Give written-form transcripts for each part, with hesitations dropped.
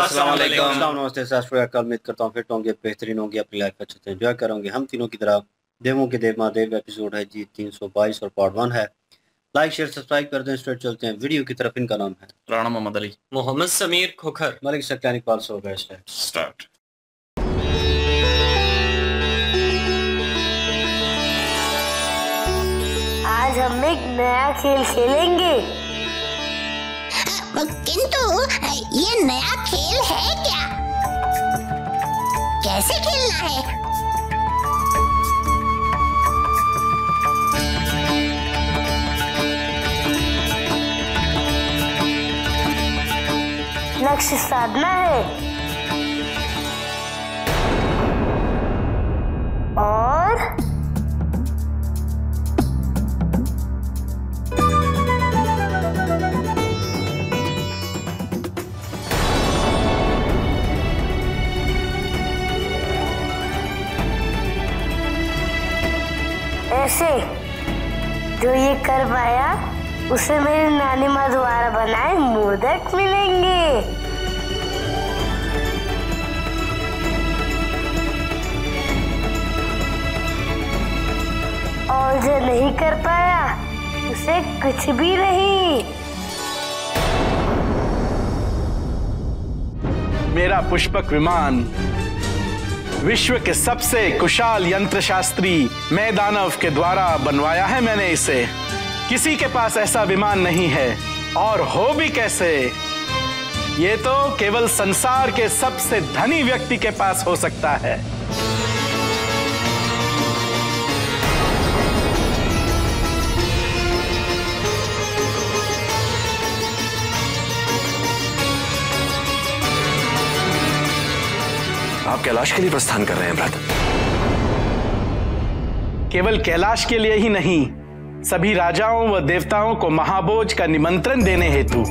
अस्सलाम वालेकुम। नमस्ते सत उम्मीद करता हूँ फिट होंगे, बेहतरीन होंगे, अपनी लाइफ अच्छे से एंजॉय करोगे। हम तीनों की तरह देवों के देव महादेव एपिसोड है जी 322 और पार्ट 1 है। लाइक शेयर सब्सक्राइब कर दें। स्ट्रेट चलते हैं वीडियो की तरफ। इनका नाम है राणा मोहम्मद अली, मोहम्मद समीर खोखर, मलिक सकलानी पाल हो गया। स्टार्ट। आज हम एक नया खेल खेलेंगे। किंतु ये नया खेल है क्या? कैसे खेलना है? लक्ष्य साधना है और ऐसे जो ये कर पाया उसे मेरी नानी माँ द्वारा बनाए मोदक मिलेंगे। और जो नहीं कर पाया उसे कुछ भी नहीं। मेरा पुष्पक विमान विश्व के सबसे कुशल यंत्र शास्त्री मैं दानव के द्वारा बनवाया है मैंने इसे। किसी के पास ऐसा विमान नहीं है, और हो भी कैसे। ये तो केवल संसार के सबसे धनी व्यक्ति के पास हो सकता है। आप कैलाश के लिए प्रस्थान कर रहे हैं भ्राता? केवल कैलाश के लिए ही नहीं, सभी राजाओं व देवताओं को महाभोज का निमंत्रण देने हेतु।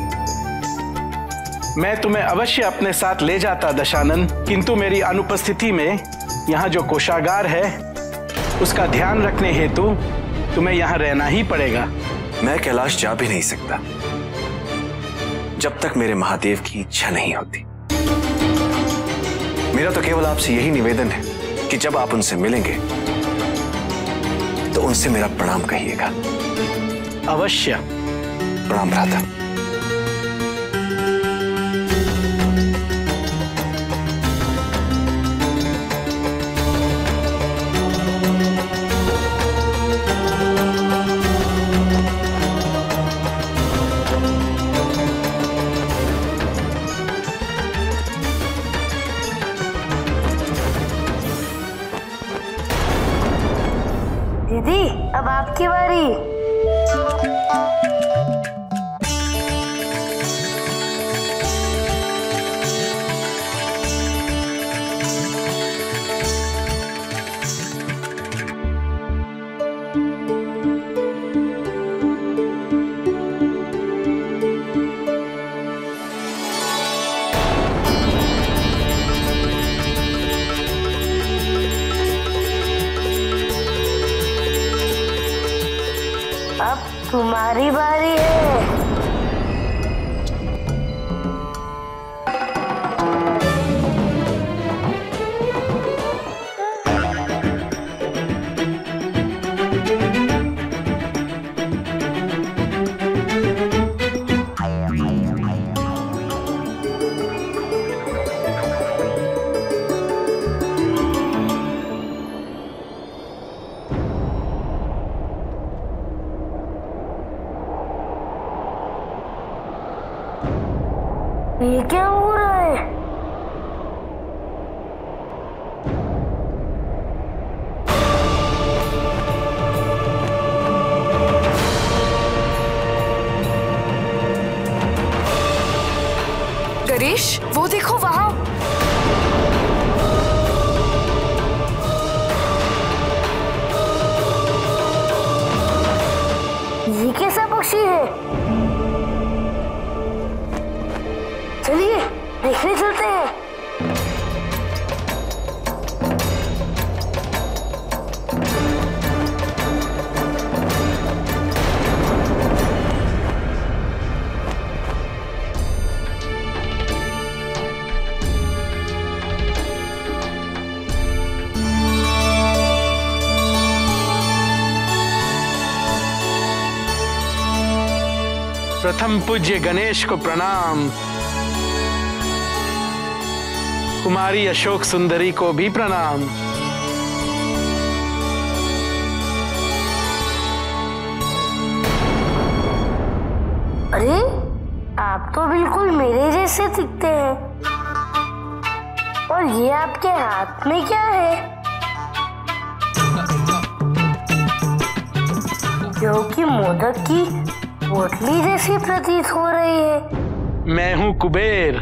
मैं तुम्हें अवश्य अपने साथ ले जाता दशानन, किंतु मेरी अनुपस्थिति में यहाँ जो कोषागार है उसका ध्यान रखने हेतु तुम्हें यहाँ रहना ही पड़ेगा। मैं कैलाश जा भी नहीं सकता जब तक मेरे महादेव की इच्छा नहीं होती। मेरा तो केवल आपसे यही निवेदन है कि जब आप उनसे मिलेंगे तो उनसे मेरा प्रणाम कहिएगा। अवश्य। प्रणाम भ्राता। दीदी अब आपकी बारी। अब तुम्हारी बारी है। ये क्या हो रहा है? गरीश, वो देखो वहां। ये कैसा पक्षी है? चलिए देखने चलते हैं। प्रथम पूज्य गणेश को प्रणाम। कुमारी अशोक सुंदरी को भी प्रणाम। अरे आप तो बिल्कुल मेरे जैसे दिखते हैं। और ये आपके हाथ में क्या है? जो कि मोदक की पोटली जैसी प्रतीत हो रही है। मैं हूं कुबेर।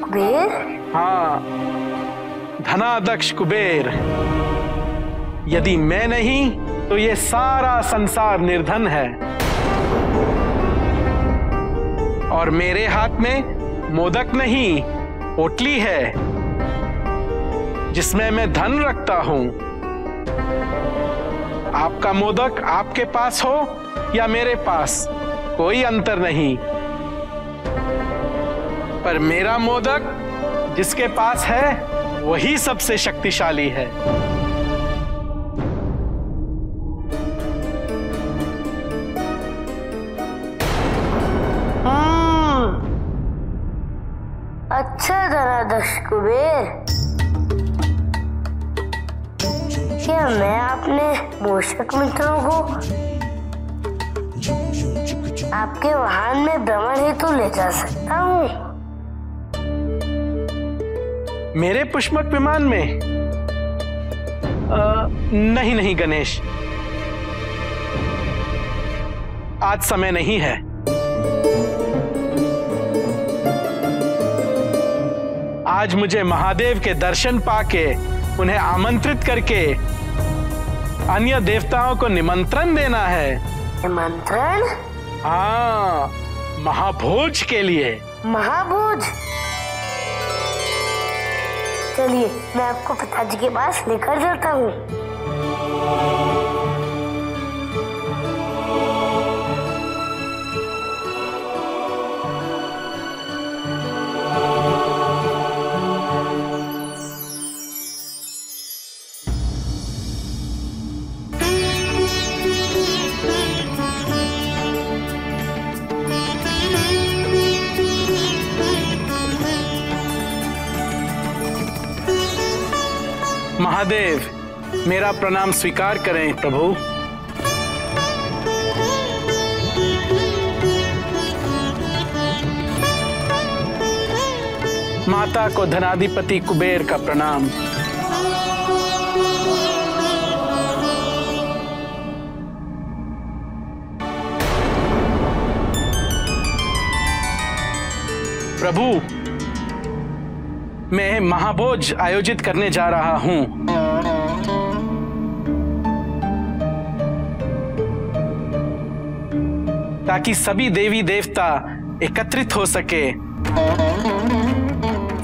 कुबेर? हाँ, धनाध्यक्ष कुबेर। यदि मैं नहीं तो ये सारा संसार निर्धन है। और मेरे हाथ में मोदक नहीं, पोटली है जिसमें मैं धन रखता हूं। आपका मोदक आपके पास हो या मेरे पास, कोई अंतर नहीं। पर मेरा मोदक जिसके पास है वही सबसे शक्तिशाली है। अच्छा धनाध्यक्ष कुबेर, क्या मैं अपने मूषक मित्रों को आपके वाहन में भ्रमण हेतु ले जा सकता हूँ? मेरे पुष्पक विमान में? नहीं नहीं गणेश, आज समय नहीं है। आज मुझे महादेव के दर्शन पाके उन्हें आमंत्रित करके अन्य देवताओं को निमंत्रण देना है। निमंत्रण? हाँ, महाभोज के लिए। महाभोज? चलिए मैं आपको पिताजी के पास लेकर जाता हूँ। महादेव, मेरा प्रणाम स्वीकार करें प्रभु। माता को धनाधिपति कुबेर का प्रणाम। प्रभु, मैं महाभोज आयोजित करने जा रहा हूं। ताकि सभी देवी देवता एकत्रित हो सके,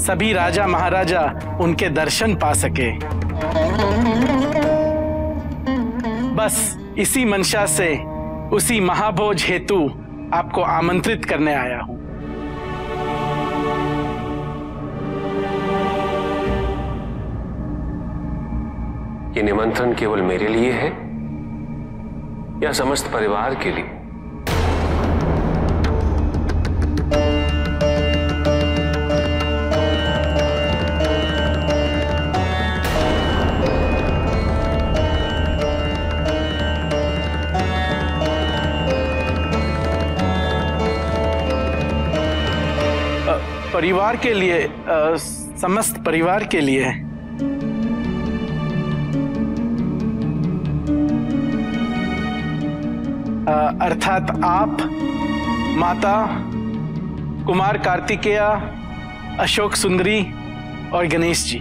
सभी राजा महाराजा उनके दर्शन पा सके। बस इसी मंशा से उसी महाभोज हेतु आपको आमंत्रित करने आया हूं। ये निमंत्रण केवल मेरे लिए है या समस्त परिवार के लिए? परिवार के लिए, समस्त परिवार के लिए। अर्थात आप, माता, कुमार कार्तिकेया, अशोक सुंदरी और गणेश जी।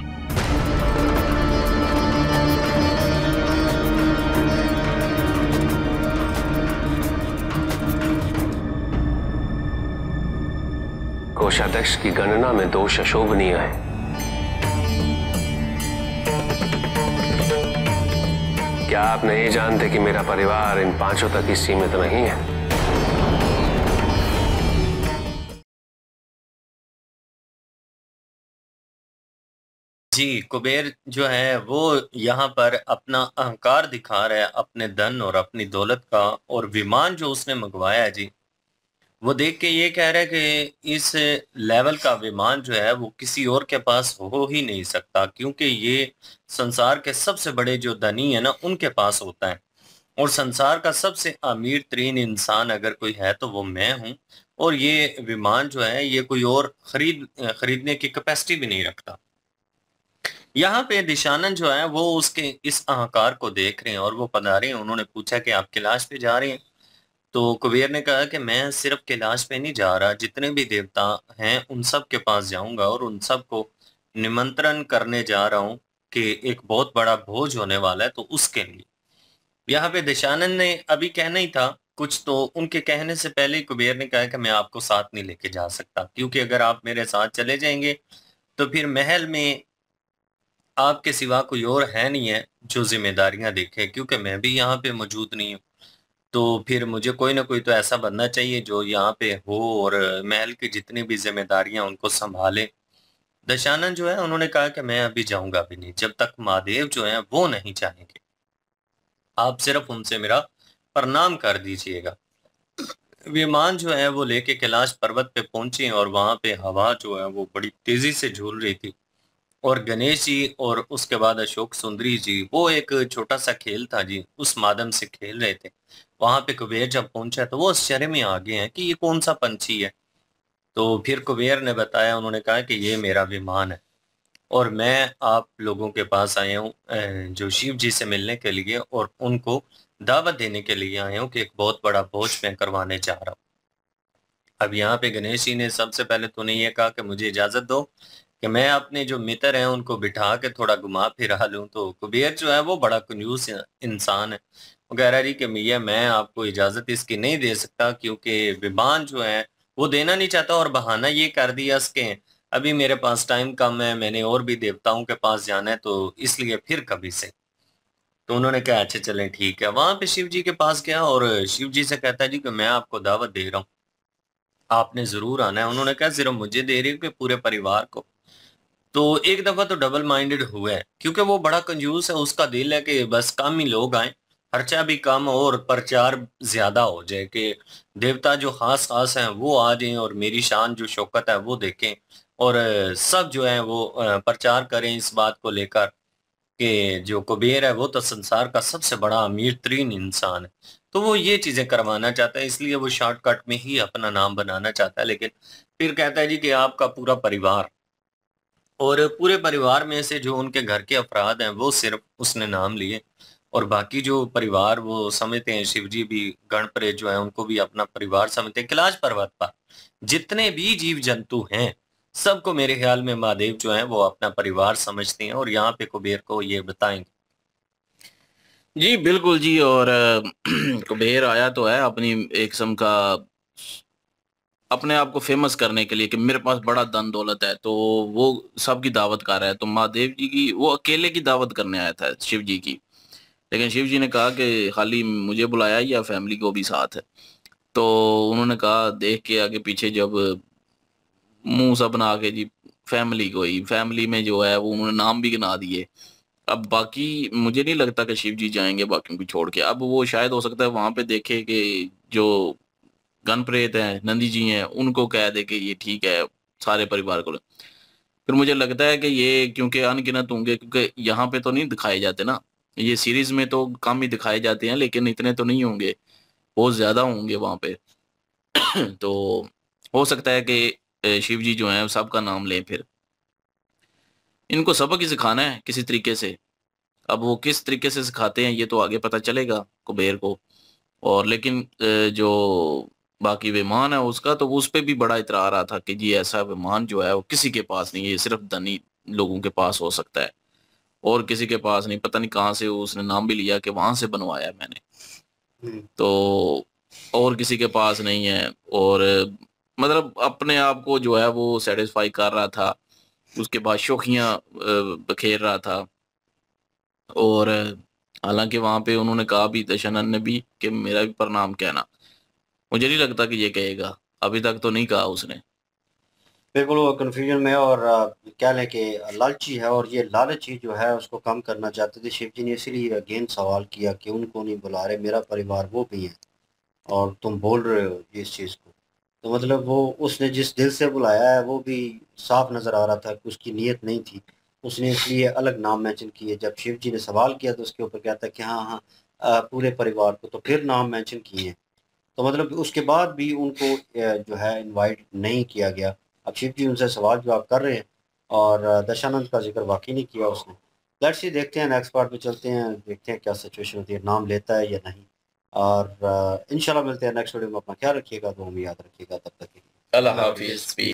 कोषाध्यक्ष की गणना में दोष अशोभनीय है। क्या आप नहीं जानते कि मेरा परिवार इन 5 तक ही सीमित नहीं है? जी, कुबेर जो है वो यहाँ पर अपना अहंकार दिखा रहा है अपने धन और अपनी दौलत का, और विमान जो उसने मंगवाया है जी, वो देख के ये कह रहा है कि इस लेवल का विमान जो है वो किसी और के पास हो ही नहीं सकता, क्योंकि ये संसार के सबसे बड़े जो धनी है ना उनके पास होता है, और संसार का सबसे अमीर तरीन इंसान अगर कोई है तो वो मैं हूँ। और ये विमान जो है ये कोई और खरीदने की कैपेसिटी भी नहीं रखता। यहाँ पे दिशानंद जो है वो उसके इस अहंकार को देख रहे हैं और वो पधारे हैं। उन्होंने पूछा कि आप कैलाश पे जा रहे हैं? तो कुबेर ने कहा कि मैं सिर्फ कैलाश पे नहीं जा रहा, जितने भी देवता हैं उन सब के पास जाऊंगा और उन सब को निमंत्रण करने जा रहा हूँ कि एक बहुत बड़ा भोज होने वाला है, तो उसके लिए। यहाँ पे दिशानंद ने अभी कहना ही था कुछ, तो उनके कहने से पहले ही कुबेर ने कहा कि मैं आपको साथ नहीं लेके जा सकता, क्योंकि अगर आप मेरे साथ चले जाएंगे तो फिर महल में आपके सिवा कोई और है नहीं है जो जिम्मेदारियां देखे, क्योंकि मैं भी यहाँ पे मौजूद नहीं हूँ। तो फिर मुझे कोई ना कोई तो ऐसा बनना चाहिए जो यहाँ पे हो और महल की जितनी भी जिम्मेदारियां उनको संभाले। दशानंद जो है उन्होंने कहा कि मैं अभी जाऊंगा भी नहीं जब तक महादेव जो है वो नहीं चाहेंगे। आप सिर्फ उनसे मेरा प्रणाम कर दीजिएगा। विमान जो है वो लेके कैलाश पर्वत पे पहुंचे और वहां पे हवा जो है वो बड़ी तेजी से झूल रही थी, और गणेश जी और उसके बाद अशोक सुंदरी जी वो एक छोटा सा खेल था जी उस माध्यम से खेल रहे थे। वहां पे कुबेर जब पहुंचा तो वो आश्चर्य में आ गए हैं कि ये कौन सा पंछी है। तो फिर कुबेर ने बताया, उन्होंने कहा कि ये मेरा विमान है और मैं आप लोगों के पास आया हूँ जो शिव जी से मिलने के लिए और उनको दावत देने के लिए आया हूँ कि एक बहुत बड़ा भोज मैं करवाने जा रहा हूँ। अब यहाँ पे गणेश जी ने सबसे पहले तो ने ये कहा कि मुझे इजाजत दो कि मैं अपने जो मित्र हैं उनको बिठा के थोड़ा घुमा फिरा लूं। तो कुबेर जो है वो बड़ा कंजूस इंसान है। वो कह रहा है जी कि भैया मैं आपको इजाजत इसकी नहीं दे सकता, क्योंकि विमान जो है वो देना नहीं चाहता, और बहाना ये कर दिया इसके अभी मेरे पास टाइम कम है, मैंने और भी देवताओं के पास जाना है, तो इसलिए फिर कभी से। तो उन्होंने कहा अच्छा चलें ठीक है। वहां पे शिव जी के पास गया और शिव जी से कहता है जी कि मैं आपको दावत दे रहा हूँ, आपने जरूर आना है। उन्होंने कहा सिर्फ मुझे दे रही हो कि पूरे परिवार को? तो एक दफा तो डबल माइंडेड हुआ है, क्योंकि वो बड़ा कंजूस है, उसका दिल है कि बस कम ही लोग आए, खर्चा भी कम हो और प्रचार ज्यादा हो जाए, कि देवता जो खास खास हैं वो आ जाएं और मेरी शान जो शौकत है वो देखें, और सब जो है वो प्रचार करें इस बात को लेकर कि जो कुबेर है वो तो संसार का सबसे बड़ा अमीर तरीन इंसान है। तो वो ये चीजें करवाना चाहता है, इसलिए वो शॉर्टकट में ही अपना नाम बनाना चाहता है। लेकिन फिर कहता है जी कि आपका पूरा परिवार, और पूरे परिवार में से जो उनके घर के अफराद हैं वो सिर्फ उसने नाम लिए, और बाकी जो परिवार वो समझते हैं, शिव जी भी गणप्रेत जो है उनको भी अपना परिवार समझते हैं। कैलाश पर्वत पर जितने भी जीव जंतु हैं सबको मेरे ख्याल में महादेव जो है वो अपना परिवार समझते हैं, और यहाँ पे कुबेर को ये बताएंगे। जी बिल्कुल जी। और कुबेर आया तो है अपनी एक किस्म का अपने आप को फेमस करने के लिए कि मेरे पास बड़ा धन दौलत है, तो वो सबकी दावत कर रहा है। तो महादेव जी की वो अकेले की दावत करने आया था शिव जी की, लेकिन शिव जी ने कहा कि खाली मुझे बुलाया या फैमिली को भी साथ है। तो उन्होंने कहा देख के आगे पीछे जब मुंह सा बना के जी फैमिली को ही, फैमिली में जो है वो उन्होंने नाम भी गिना दिए। अब बाकी मुझे नहीं लगता कि शिव जी जाएंगे बाकियों को छोड़ के। अब वो शायद हो सकता है वहां पे देखे कि जो गणप्रेत हैं नंदी जी हैं उनको कह दे कि ये ठीक है सारे परिवार को। फिर मुझे लगता है कि ये क्योंकि अनगिनत होंगे, क्योंकि यहाँ पे तो नहीं दिखाए जाते ना, ये सीरीज में तो कम ही दिखाए जाते हैं, लेकिन इतने तो नहीं होंगे, बहुत ज्यादा होंगे वहां पे। तो हो सकता है कि शिव जी जो है सबका नाम लें। फिर इनको सबक ही सिखाना है किसी तरीके से। अब वो किस तरीके से सिखाते हैं ये तो आगे पता चलेगा कुबेर को। और लेकिन जो बाकी विमान है उसका, तो उस पे भी बड़ा इतरा आ रहा था कि जी ऐसा विमान जो है वो किसी के पास नहीं है, ये सिर्फ धनी लोगों के पास हो सकता है और किसी के पास नहीं। पता नहीं कहाँ से उसने नाम भी लिया कि वहां से बनवाया है मैंने, तो और किसी के पास नहीं है। और मतलब अपने आप को जो है वो सेटिस्फाई कर रहा था, उसके बाद शोखियां बखेर रहा था। और हालांकि वहां पे उन्होंने कहा भी, दशानंद ने भी, कि मेरा भी प्रणाम कहना। मुझे नहीं लगता कि ये कहेगा, अभी तक तो नहीं कहा उसने। बिल्कुल वो कन्फ्यूजन में और कह लें कि लालची है, और ये लालच ही जो है उसको कम करना चाहते थे शिव जी ने, इसीलिए अगेन सवाल किया कि उनको नहीं बुला रहे, मेरा परिवार वो भी है और तुम बोल रहे हो इस चीज़ को। तो मतलब वो उसने जिस दिल से बुलाया है वो भी साफ नज़र आ रहा था कि उसकी नीयत नहीं थी, उसने इसलिए अलग नाम मेंशन किए। जब शिव जी ने सवाल किया तो उसके ऊपर कहता कि हाँ हाँ पूरे परिवार को, तो फिर नाम मेंशन किए हैं। तो मतलब उसके बाद भी उनको जो है इनवाइट नहीं किया गया। अब शिव जी उनसे सवाल जवाब कर रहे हैं और दशानंद का जिक्र वाकई नहीं किया उसने। लेट्स सी, देखते हैं नेक्स्ट पार्ट में चलते हैं, देखते हैं क्या सिचुएशन होती है, नाम लेता है या नहीं। और इंशाल्लाह मिलते हैं नेक्स्ट वीडियो में। अपना ख्याल रखिएगा, तो हम याद रखिएगा, तब तक के लिए अल्लाह हाफिज़।